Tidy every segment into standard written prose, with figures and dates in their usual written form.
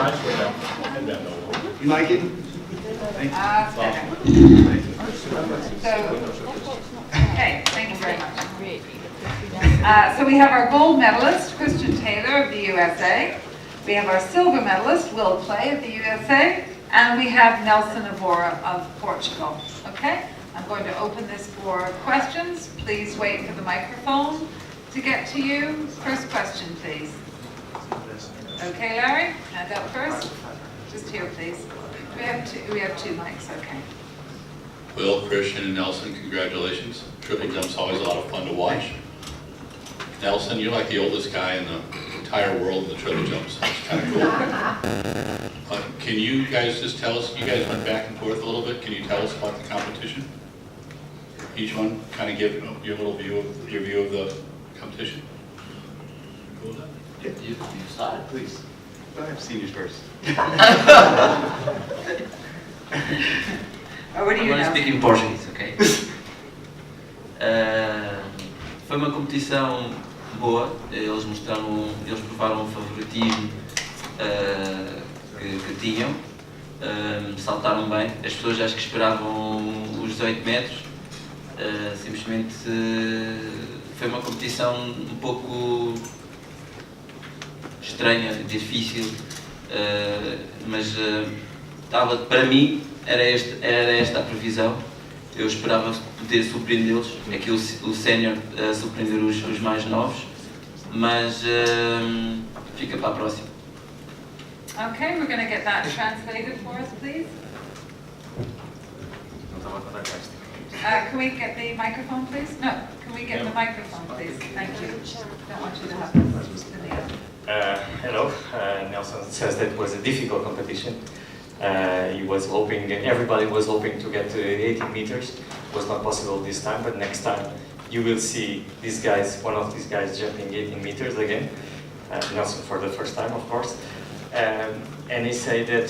You like it? Okay, thank you very much. So we have our gold medalist, Christian Taylor of the USA. We have our silver medalist, Will Play of the USA. And we have Nelson Avora of Portugal. Okay, I'm going to open this for questions. Please wait for the microphone to get to you. First question, please. Okay, Larry, hand up first. Just here, please. We have two mics, okay. Will, Christian, and Nelson, congratulations. Triple jump's always a lot of fun to watch. Nelson, you're like the oldest guy in the entire world in the triple jumps. It's kind of cool. Can you guys just tell us, you guys went back and forth a little bit, can you tell us about the competition? Each one kind of give your little view of the competition. Cool. Yeah, you start, please. Go ahead, seniors first. What do you Agora know? speak em português, ok? Foi uma competição boa, eles provaram o favoritismo que tinham, saltaram bem, as pessoas acho que esperavam os 18 metros, simplesmente foi uma competição um pouco estranha, difícil, mas para mim era esta a previsão. Eu esperava poder surpreendê-los, aqui o sénior surpreender os mais novos, mas fica para a próxima. Okay, we're going to get that translated for us, please. Can we get the microphone, please? No, can we get the microphone, please? Thank you. Don't want you to have this in the air. Hello, Nelson says that it was a difficult competition. He was hoping, everybody was hoping to get to 18 meters. It was not possible this time, but next time you will see these guys, one of these guys jumping 18 meters again. Nelson for the first time, of course. And he said that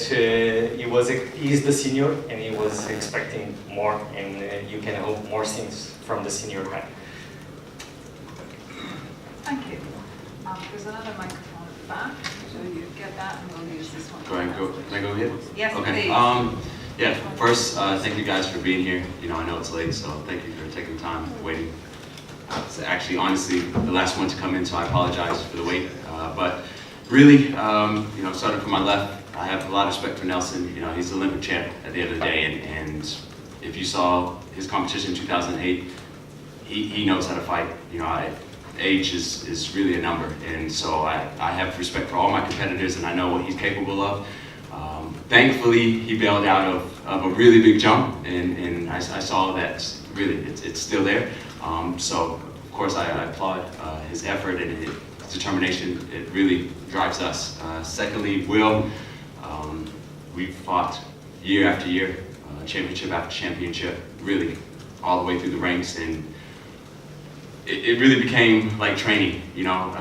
he's the senior and he was expecting more, and you can hope more things from the senior guy. Thank you. There's another microphone at the back, so you get that and we'll use this one. Can I go ahead? Yes, okay. please. Yeah, first, thank you guys for being here. You know, I know it's late, so thank you for taking time waiting. It's actually, honestly, the last one to come in, so I apologize for the wait. But really, you know, starting from my left, I have a lot of respect for Nelson. You know, he's the Olympic champ at the end of the day, and if you saw his competition in 2008, he knows how to fight. You know, age is really a number, and so I have respect for all my competitors, and I know what he's capable of. Thankfully, he bailed out of a really big jump, and I saw that really it's still there. So, of course, I applaud his effort and his determination. It really drives us. Secondly, Will, we've fought year after year, championship after championship, really all the way through the ranks, and it really became like training, you know,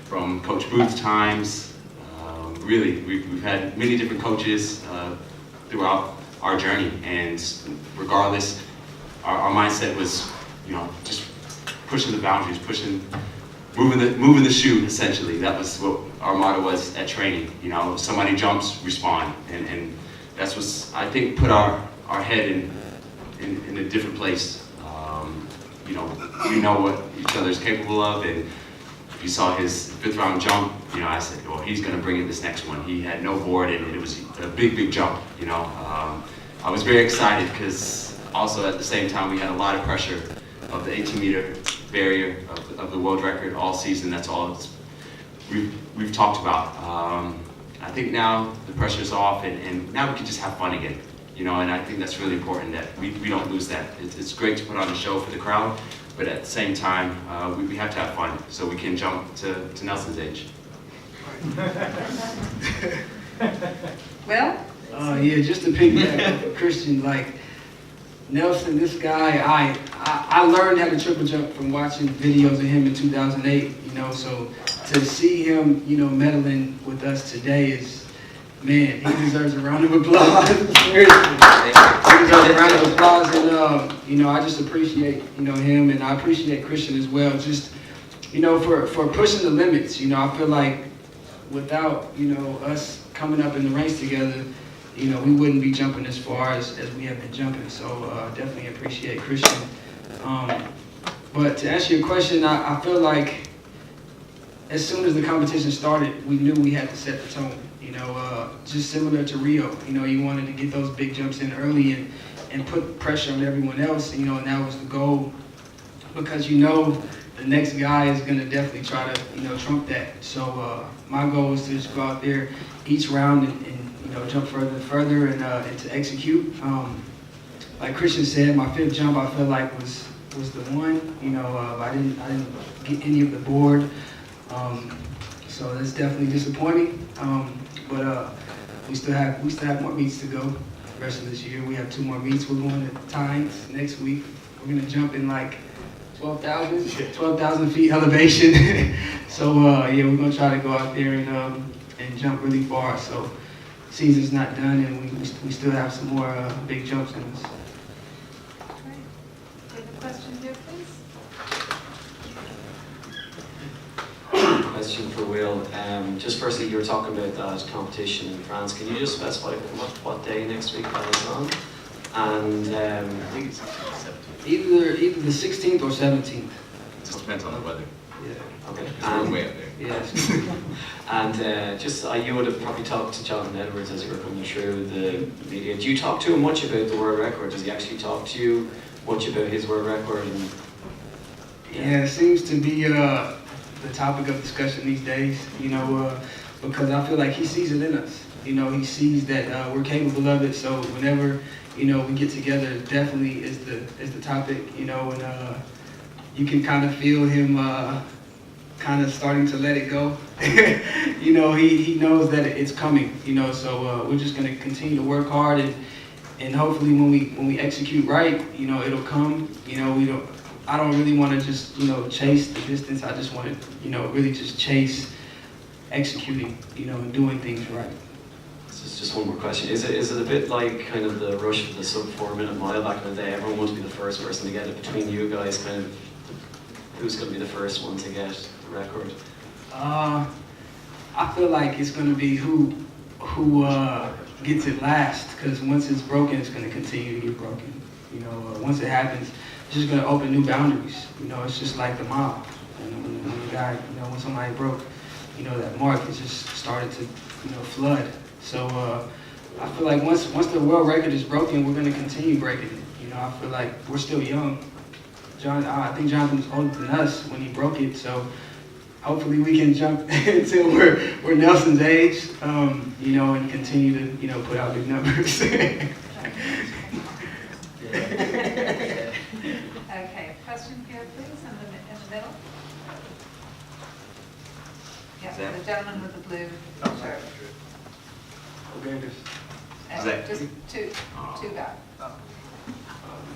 from Coach Booth's times. Really, we've had many different coaches throughout our journey, and regardless, our mindset was, you know, just pushing the boundaries, moving the shoe, essentially. That was what our motto was at training. You know, somebody jumps, respond, and that's what I think put our head in a different place. You know, we know what each other is capable of, and you saw his 5th round jump, you know, I said, well, he's going to bring it this next one. He had no board, and it was a big jump, you know. I was very excited because also at the same time we had a lot of pressure of the 18-meter barrier of the world record all season. That's all we've talked about. I think now the pressure's off, and now we can just have fun again. You know, and I think that's really important that we don't lose that. It's great to put on a show for the crowd, but at the same time, we have to have fun so we can jump to Nelson's age. Will? Yeah, just to piggyback off Christian, like Nelson, this guy, I learned how to triple jump from watching videos of him in 2008. You know, so to see him, you know, medaling with us today is, man, he deserves a round of applause. Seriously, he deserves a round of applause, and you know, I just appreciate, you know, him, and I appreciate Christian as well. Just, you know, for pushing the limits. You know, I feel like without, you know, us coming up in the ranks together, you know, we wouldn't be jumping as far as we have been jumping. So definitely appreciate Christian. But to answer your question, I feel like as soon as the competition started, we knew we had to set the tone. You know, just similar to Rio, you know, you wanted to get those big jumps in early and put pressure on everyone else, you know, and that was the goal. Because you know the next guy is going to definitely try to, you know, trump that. So my goal was to just go out there each round and you know, jump further and further and to execute. Like Christian said, my fifth jump I feel like was the one. You know, I didn't get any of the board. So that's definitely disappointing. But we still have more meets to go the rest of this year. We have 2 more meets. We're going to Tynes next week. We're going to jump in like 12,000 feet elevation. So yeah, we're going to try to go out there and jump really far. So season's not done, and we still have some more big jumps in us. Great. We have a question here, please. Question for Will. Just firstly, you were talking about that competition in France. Can you just specify what day next week that is on? And I think it's 17th. Either the 16th or 17th. It just depends on the weather. Yeah. okay. We're way up there. Yes. And just you would have probably talked to Jonathan Edwards as you were coming through the media. Do you talk to him much about the world record? Does he actually talk to you much about his world record? And Yeah, it seems to be the topic of discussion these days, you know, because I feel like he sees it in us. You know, he sees that we're capable of it, so whenever, you know, we get together, it definitely is the topic, you know, and you can kind of feel him kind of starting to let it go. You know, he knows that it's coming, you know, so we're just going to continue to work hard and hopefully when we execute right, you know, it'll come. You know, I don't really want to just, you know, chase the distance. I just want to, you know, really just chase executing, you know, and doing things right. this is just one more question. Is it a bit like kind of the rush of the sub 4 minute mile back in the day? Everyone wants to be the first person to get it. Between you guys, kind of, who's going to be the first one to get the record? I feel like it's going to be who gets it last, because once it's broken, it's going to continue to get broken. You know, once it happens, it's just going to open new boundaries. You know, it's just like the mob. You know, when the guy, you know, when somebody broke, you know, that mark, it just started to, you know, flood. So I feel like once the world record is broken, we're going to continue breaking it. You know, I feel like we're still young. I think Jonathan was older than us when he broke it, so hopefully we can jump until we're Nelson's age, you know, and continue to, you know, put out big numbers. Okay, question here, please, in the middle. Yeah, the gentleman with the blue shirt. Zach. Just two back.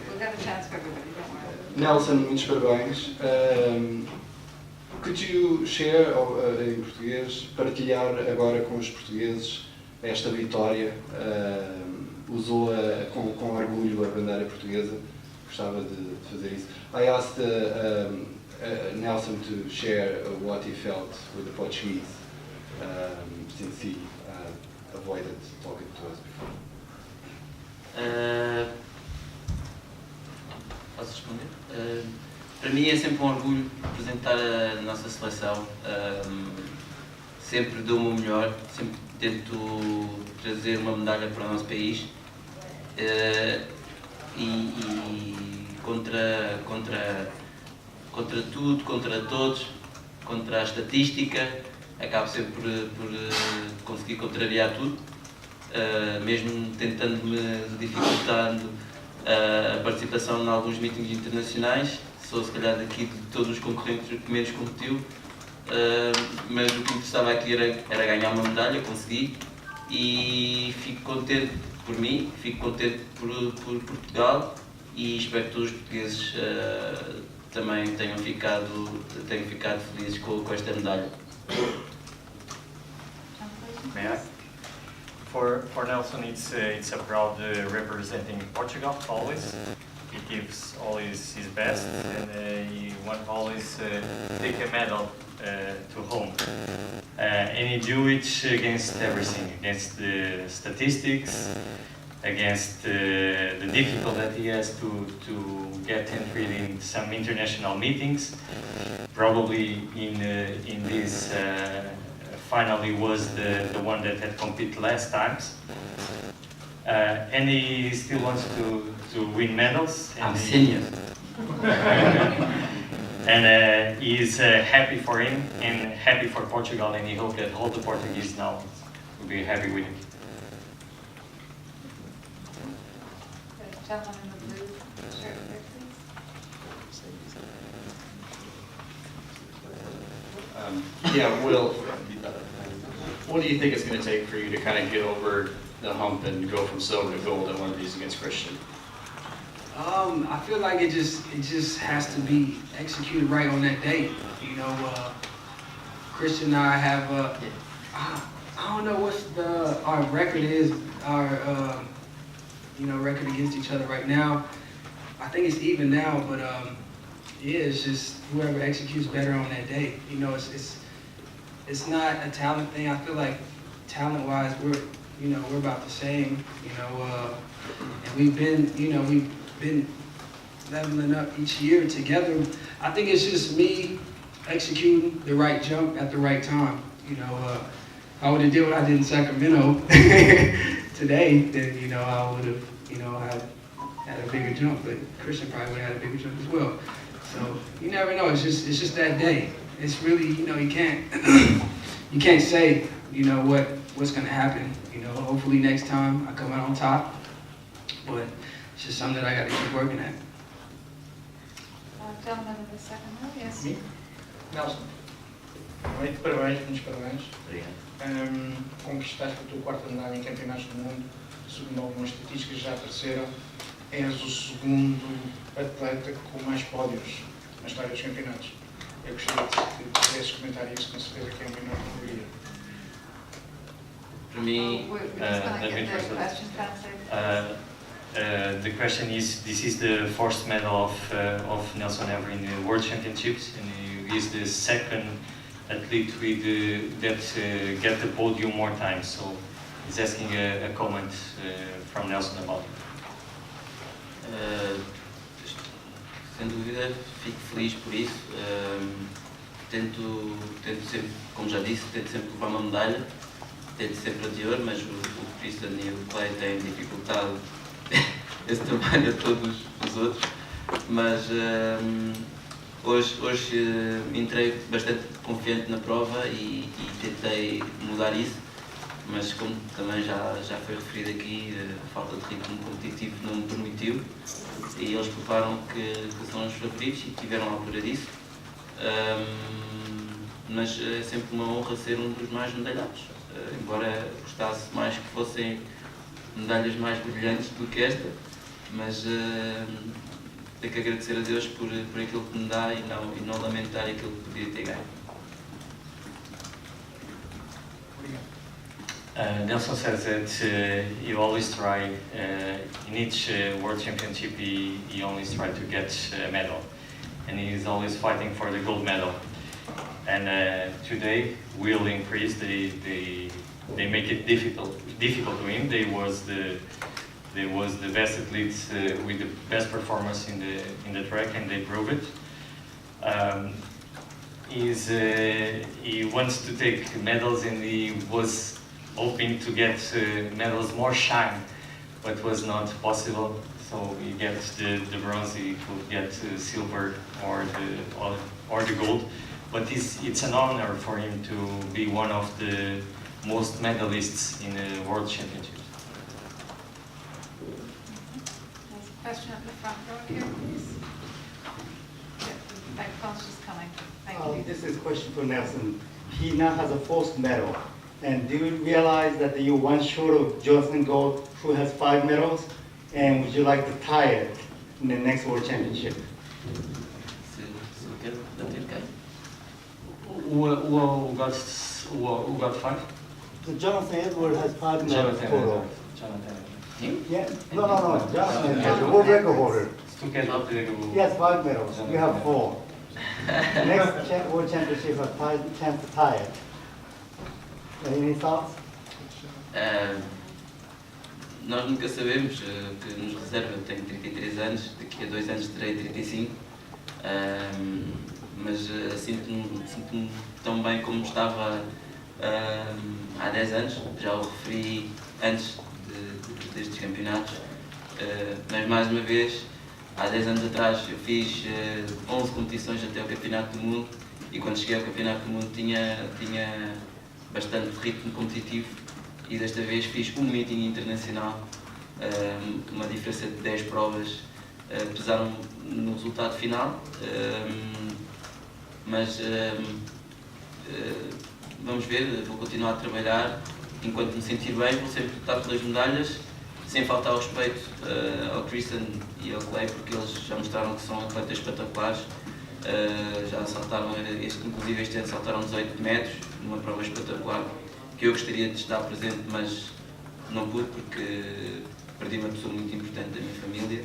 We've got a chance for everybody, don't worry. Nelson, muitos parabéns. Could you share, em português, partilhar agora com os portugueses esta vitória? Usou-a com orgulho a bandeira portuguesa. Gostava de fazer isso. I asked Nelson to share what he felt with the Portuguese, since he avoided talking to us before. Posso responder? Para mim é sempre um orgulho representar a nossa seleção. Sempre dou o meu melhor, sempre tento trazer uma medalha para o nosso país. E contra tudo, contra todos, contra a estatística, acabo sempre por conseguir contrariar tudo, mesmo tentando-me dificultando a participação em alguns meetings internacionais. Sou se calhar daqui de todos os concorrentes que menos competiu, mas o que me interessava aqui era ganhar uma medalha, consegui, e fico contente por mim, fico contente por Portugal, e espero que todos os portugueses também tenham ficado felizes com esta medalha. May I? For Nelson, it's a proud representing Portugal always. gives always his best, and he want always take a medal to home. And he do it against everything, against the statistics, against the difficulty that he has to get entry in some international meetings. Probably in this final he was the one that had competed last times. And he still wants to win medals. I'm And senior. and he is happy for him and happy for Portugal, and he hopes that all the Portuguese now will be happy with him. The gentleman in the blue shirt there, please. Yeah, Will, what do you think it's going to take for you to kind of get over the hump and go from silver to gold at one of these against Christian? I feel like it just has to be executed right on that date. You know, Christian and I have I don't know what our record is, our record against each other right now. I think it's even now, but yeah, it's just whoever executes better on that day. You know, it's not a talent thing. I feel like talent-wise, we're about the same. You know, and we've been leveling up each year together. I think it's just me executing the right jump at the right time. You know, if I would have did what I did in Sacramento today, then I would have had a bigger jump. But Christian probably would have had a bigger jump as well. So you never know. It's just that day. It's really you can't you can't say what's gonna happen. Hopefully next time I come out on top. But it's just something that I got to keep working at. Gentleman in the second row, yes. Nelson, muito parabéns, muitos parabéns. Obrigado. Conquistaste a tua quarta medalha em campeonatos do mundo, segundo algumas estatísticas já apareceram. És o segundo atleta com mais pódios na história dos campeonatos. Eu gostaria de pudesses comentar isso, com certeza que é uma enorme alegria. Para mim, We're just going to get the question translated. The question is, this is the first medal of Nelson ever in the World Championships, and he is the second athlete with that get the podium more times. So he's asking a comment from Nelson about it. Sem dúvida, fico feliz por isso. Tento sempre, como já disse, tento sempre levar uma medalha, tento sempre a de ouro, mas o Christian e o Clay têm dificultado esse trabalho a todos os outros. Mas hoje entrei bastante confiante na prova e tentei mudar isso, mas como também já foi referido aqui, a falta de ritmo competitivo não me permitiu, e eles provaram que são os favoritos e tiveram a altura disso. Mas é sempre uma honra ser um dos mais medalhados, embora gostasse mais que fossem medalhas mais brilhantes do que esta, mas tenho que agradecer a Deus por aquilo que me dá e não lamentar aquilo que podia ter ganho. Nelson says that he always try, in each World Championship he always try to get a medal, and he is always fighting for the gold medal. And today, Will increased, they make it difficult to him. They was the best athletes with the best performance in the track, and they proved it. He wants to take medals, and he was hoping to get medals more shine, but was not possible. So he gets the bronze, he could get silver or the gold. But it's an honor for him to be one of the most medalists in the World Championships. There's a question at the front row here, please. Yeah, the microphone's just coming. Thank you. This is a question for Nelson. He now has a fourth medal. And do you realize that you're one short of Jonathan Gold, who has 5 medals? And would you like to tie it in the next World Championship? Se eu quero bater quem? Who got 5? So Jonathan Edward has 5 medals Jonathan total. Jonathan. Him? Yeah, no. Jonathan is the world record holder. to get the... Yes, 5 medals. You have 4. Next World Championship, a chance to tie it. Any thoughts? Nós nunca sabemos que nos reserva. Tenho 33 anos, daqui a 2 anos terei 35. Mas sinto-me tão bem como estava há 10 anos. Já o referi antes destes campeonatos. Mas mais uma vez, há 10 anos atrás eu fiz 11 competições até ao Campeonato do Mundo e quando cheguei ao Campeonato do Mundo tinha bastante ritmo competitivo e desta vez fiz um meeting internacional, uma diferença de 10 provas pesaram no resultado final, mas vamos ver, vou continuar a trabalhar, enquanto me sentir bem vou sempre lutar pelas medalhas, sem faltar ao respeito ao Christian e ao Clay, porque eles já mostraram que são atletas espetaculares, já saltaram, inclusive este ano saltaram 18 metros, numa prova espetacular, que eu gostaria de estar presente, mas não pude porque perdi uma pessoa muito importante da minha família.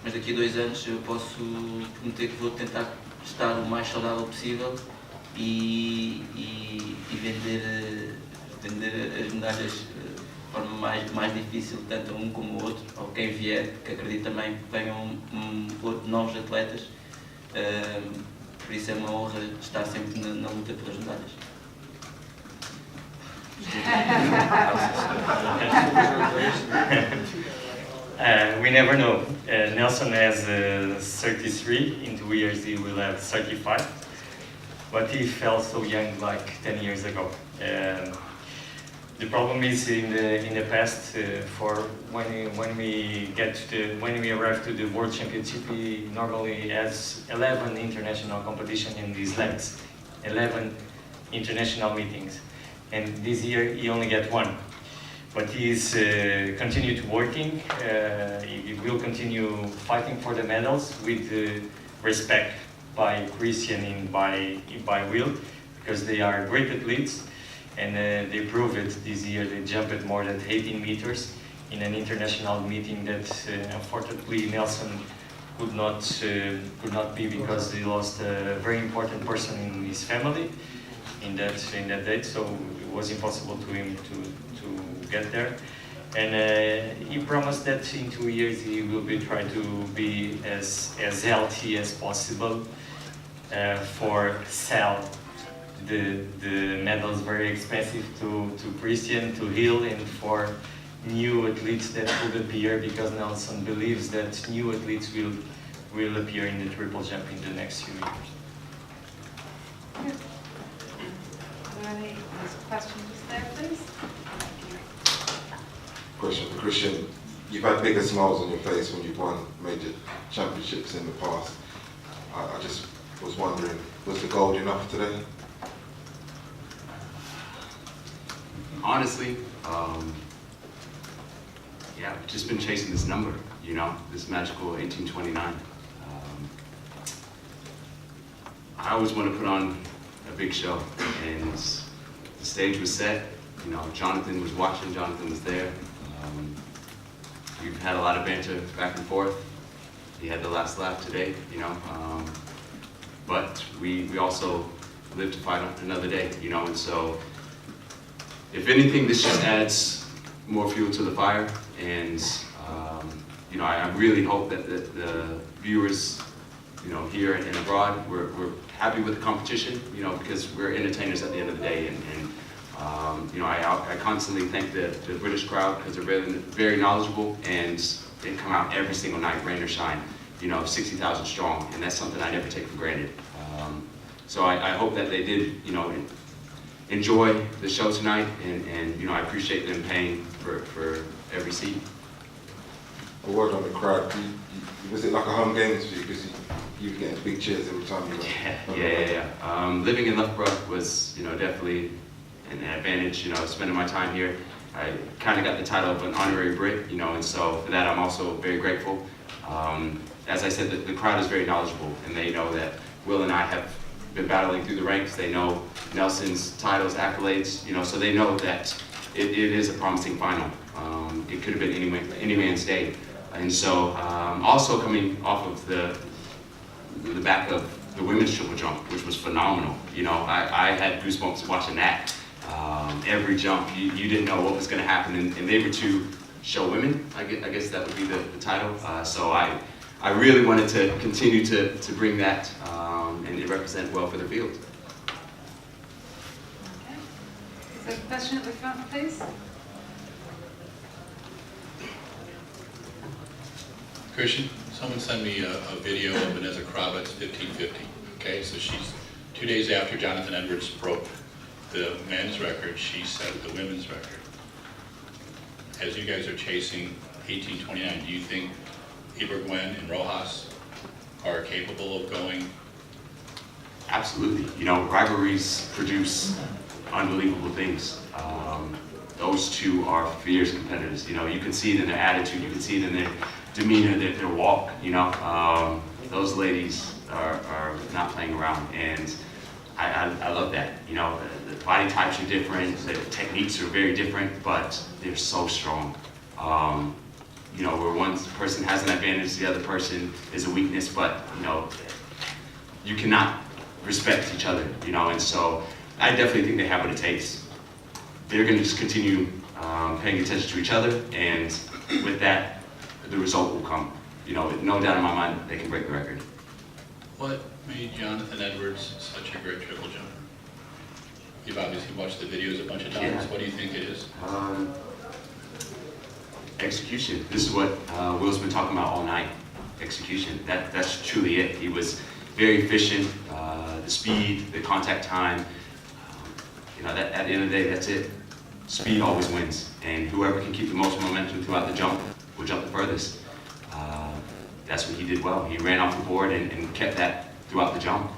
Mas daqui a 2 anos eu posso prometer que vou tentar estar o mais saudável possível e vender as medalhas de forma mais difícil, tanto a um como ao outro, ou quem vier, que acredito também que venham novos atletas. Por isso é uma honra estar sempre na luta pelas medalhas. We never know. Nelson has 33. In 2 years he will have 35. But he felt so young like 10 years ago. The problem is in the past. For when we arrive to the World Championship, he normally has 11 international competition in these legs, 11 international meetings, and this year he only get 1. But he's continued working. He will continue fighting for the medals with respect by Christian and by Will, because they are great athletes, and they proved it this year. They jumped more than 18 meters in an international meeting that unfortunately Nelson could not be because he lost a very important person in his family in that date. So it was impossible to him to get there. And he promised that in 2 years he will be trying to be as healthy as possible for sell the medals very expensive to Christian, to Hill, and for new athletes that will appear, because Nelson believes that new athletes will appear in the triple jump in the next few years. Are there any questions there, please? Question for Christian. You've had bigger smiles on your face when you've won major championships in the past. I just was wondering, was the gold enough today? Honestly, yeah, I've just been chasing this number, you know, this magical 1829. I always want to put on a big show, and the stage was set. You know, Jonathan was watching, Jonathan was there. We've had a lot of banter back and forth. He had the last laugh today, you know, but we also live to fight another day, you know, and so if anything, this just adds more fuel to the fire, and you know, I really hope that the viewers, you know, here and abroad, we're happy with the competition, you know, because we're entertainers at the end of the day, and you know, I constantly thank the British crowd, because they're very knowledgeable, and they come out every single night, rain or shine, you know, 60,000 strong, and that's something I never take for granted. So I hope that they did, you know, enjoy the show tonight, and you know, I appreciate them paying for every seat. A word on the crowd. Was it like a home game for you? Because you were getting big cheers every time you went. Yeah. Living in Loughborough was, you know, definitely an advantage. You know, spending my time here, I kind of got the title of an honorary Brit, you know, and so for that I'm also very grateful. As I said, the crowd is very knowledgeable, and they know that Will and I have been battling through the ranks. They know Nelson's titles, accolades, you know, so they know that it is a promising final. It could have been any man's day. And so, also coming off of the back of the women's triple jump, which was phenomenal. You know, I had goosebumps watching that. Every jump, you didn't know what was going to happen, and they were to show women. I guess that would be the title. So I really wanted to continue to bring that and it represent well for the field. Okay. Is there a question at the front, please? Christian, someone sent me a video of Vanessa Kravitz 1550. Okay, so she's 2 days after Jonathan Edwards broke the men's record, she set the women's record. As you guys are chasing 1829, do you think Iberguen and Rojas are capable of going? Absolutely. You know, rivalries produce unbelievable things. Those two are fierce competitors. You know, you can see it in their attitude, you can see it in their demeanor, their walk. You know, those ladies are not playing around, and I love that. You know, the body types are different, the techniques are very different, but they're so strong. You know, where one person has an advantage, the other person is a weakness, but, you know, you cannot respect each other, you know, and so I definitely think they have what it takes. They're going to just continue paying attention to each other, and with that, the result will come. You know, no doubt in my mind, they can break the record. What made Jonathan Edwards such a great triple jumper? You've obviously watched the videos a bunch of times. Yeah. What do you think it is? Execution. This is what Will's been talking about all night. Execution. That's truly it. He was very efficient. The speed, the contact time. You know, that at the end of the day, that's it. Speed always wins, and whoever can keep the most momentum throughout the jump will jump the furthest. That's what he did well. He ran off the board and kept that throughout the jump.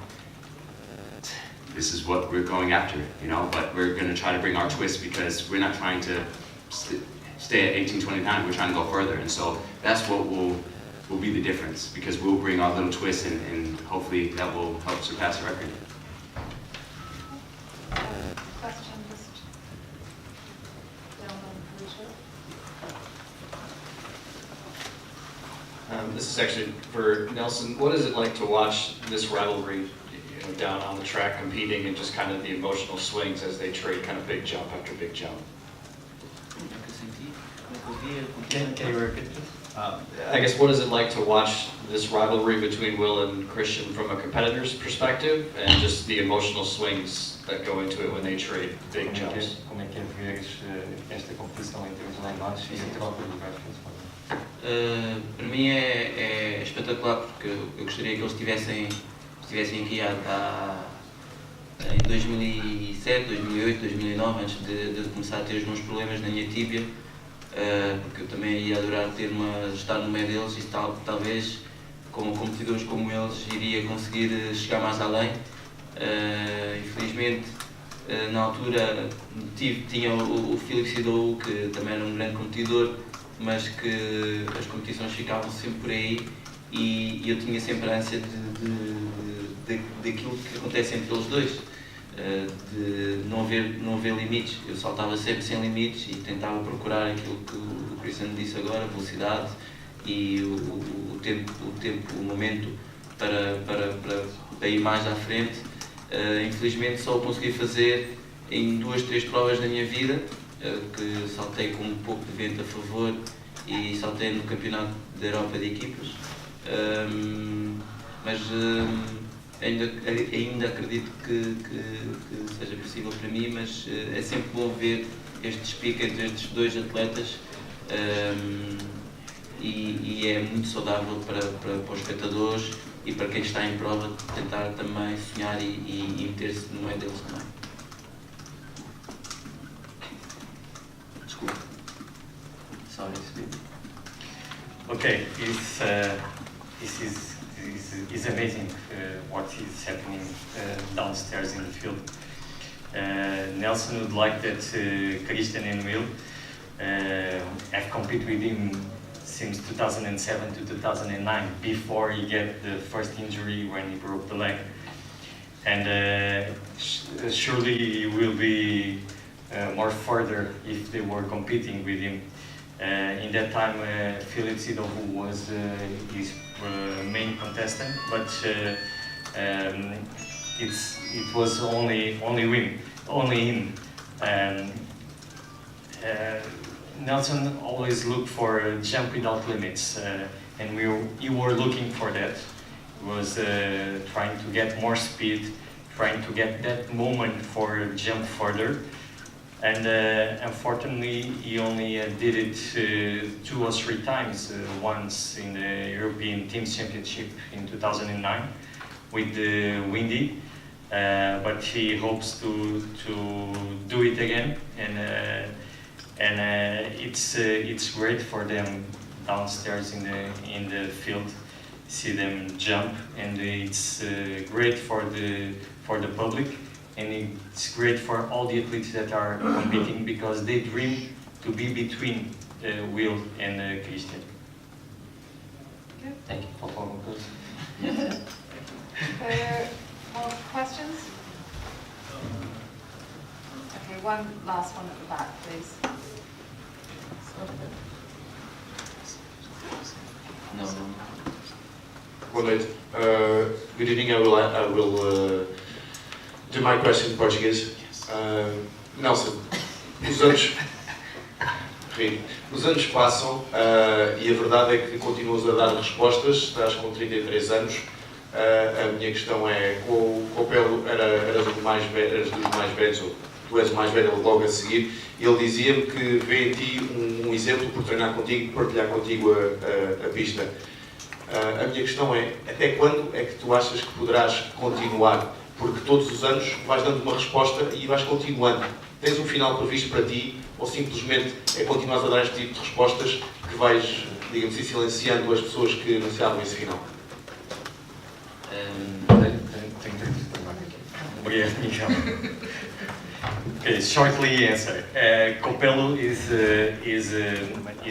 This is what we're going after, you know, but we're going to try to bring our twist, because we're not trying to stay at 1829, we're trying to go further, and so that's what will be the difference, because we'll bring our little twist, and hopefully that will help surpass the record. Question just down on the picture. This is actually for Nelson. What is it like to watch this rivalry, you know, down on the track competing, and just kind of the emotional swings as they trade kind of big jump after big jump? Can you repeat this? I guess, what is it like to watch this rivalry between Will and Christian from a competitor's perspective, and just the emotional swings that go into it when they trade big jumps? Como é que vês esta competição entre os alemães e a troca de lugares? Para mim é espetacular, porque eu gostaria que eles estivessem aqui em 2007, 2008, 2009, antes de começar a ter os meus problemas na minha tíbia, porque eu também ia adorar estar no meio deles, e talvez, como competidores como eles, iria conseguir chegar mais além. Infelizmente, na altura tinha o Filipe Sidou, que também era um grande competidor, mas que as competições ficavam sempre por aí, e eu tinha sempre a ânsia daquilo que acontece entre eles dois, de não haver limites. Eu saltava sempre sem limites e tentava procurar aquilo que o Cristiano disse agora, a velocidade e o tempo, o momento para ir mais à frente. Infelizmente só o consegui fazer em 2, 3 provas da minha vida, que saltei com um pouco de vento a favor e saltei no Campeonato da Europa de Equipas, mas ainda acredito que seja possível para mim, mas é sempre bom ver este despique entre estes dois atletas, e é muito saudável para os espectadores e para quem está em prova, tentar também sonhar e meter-se no meio deles também. Sorry, okay, this is amazing what is happening downstairs in the field. Nelson would like that Christian and Will have competed with him since 2007 to 2009, before he get the first injury when he broke the leg. And surely he will be more further if they were competing with him. In that time, Philip Sidovu was his main contestant, but it was only him. Nelson always looked for jump without limits, and we were looking for that. He was trying to get more speed, trying to get that moment for jump further. And unfortunately, he only did it 2 or 3 times. Once in the European Teams Championship in 2009 with the Windy, but he hopes to do it again. And it's great for them downstairs in the field, see them jump, and it's great for the public. And it's great for all the athletes that are competing because they dream to be between Will and Christian. Good. Thank you for following us. More questions? Okay, one last one at the back, please. No. Boa noite. Good evening. I will do my question in Portuguese. Nelson, os anos passam e a verdade é que continuas a dar respostas, estás com 33 anos. A minha questão é, com o Copelo eras dos mais velhos, ou tu és o mais velho logo a seguir, ele dizia-me que vê em ti um exemplo por treinar contigo e partilhar contigo a pista. A minha questão é, até quando é que tu achas que poderás continuar? Porque todos os anos vais dando uma resposta e vais continuando. Tens um final previsto para ti ou simplesmente é continuar a dar este tipo de respostas que vais, digamos assim, silenciando as pessoas que anunciavam esse final? Okay, shortly answer. Copelo is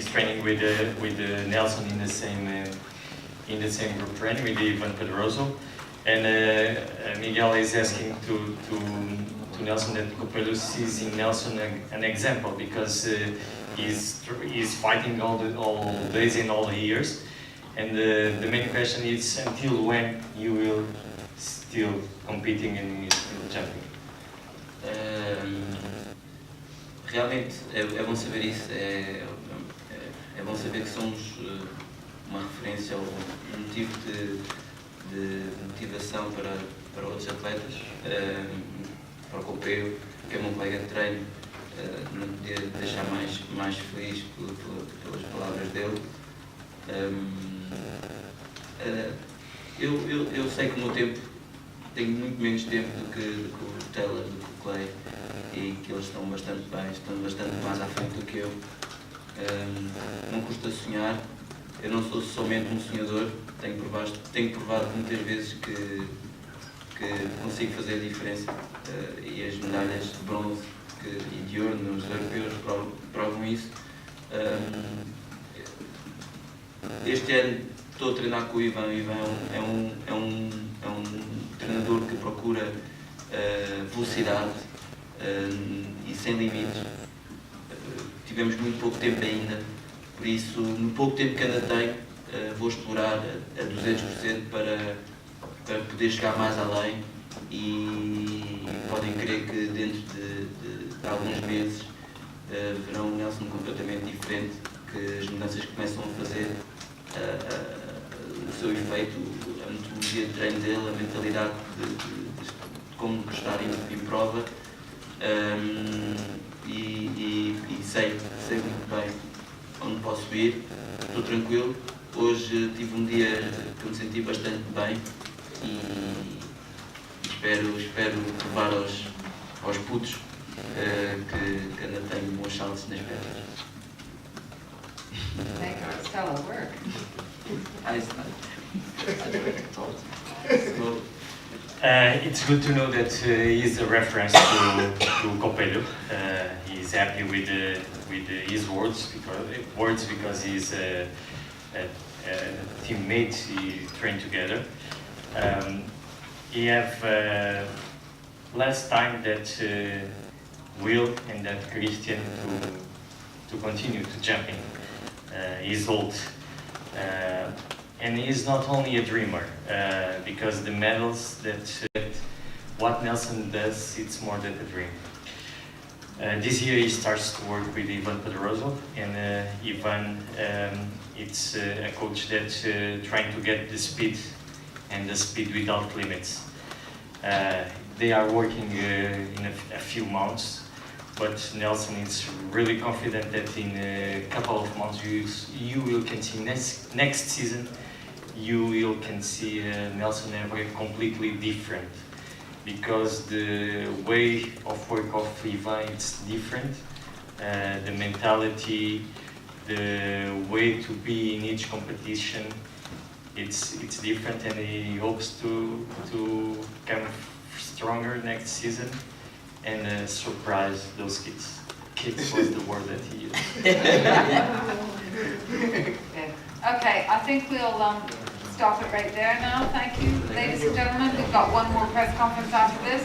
training with Nelson in the same group training with Ivan Pedroso, and Miguel is asking to Nelson that Copelo sees in Nelson an example because he's fighting all days and all years, and the main question is until when you will still competing in jumping. Realmente é bom saber isso, é bom saber que somos uma referência ou um motivo de motivação para outros atletas, para o Copeu, que é meu colega de treino, não podia deixar mais feliz pelas palavras dele. Eu sei que o meu tempo, tenho muito menos tempo do que o Taylor, do que o Clay, e que eles estão bastante bem, estão bastante mais à frente do que eu. Não custa sonhar, eu não sou somente um sonhador, tenho provado muitas vezes que consigo fazer a diferença, e as medalhas de bronze e de ouro nos europeus provam isso. Este ano estou a treinar com o Ivan. O Ivan é um treinador que procura velocidade e sem limites. Tivemos muito pouco tempo ainda, por isso, no pouco tempo que ainda tenho, vou explorar a 200% para poder chegar mais além, e podem crer que dentro de alguns meses verão um Nelson completamente diferente, que as mudanças que começam a fazer o seu efeito, a metodologia de treino dele, a mentalidade de como estar em prova, e sei muito bem onde posso ir, estou tranquilo. Hoje tive um dia que me senti bastante bem e espero provar aos putos que ainda tenho bons saltos nas pernas. Thank you, it's stellar work. It's good to know that he's a reference to Copelo. He's happy with his words because he's a teammate. He trained together. He have less time that Will and that Christian to continue to jumping. He's old. And he's not only a dreamer, because the medals that what Nelson does, it's more than a dream. This year he starts to work with Ivan Pedroso, and Ivan, it's a coach that's trying to get the speed, and the speed without limits. They are working in a few months, but Nelson is really confident that in a couple of months you will can see next season, you will can see Nelson ever completely different, because the way of work of Ivan is different, the mentality, the way to be in each competition, it's different, and he hopes to come stronger next season and surprise those kids. Kids was the word that he used. Okay, I think we'll stop it right there now. Thank you, ladies and gentlemen. We've got one more press conference after this.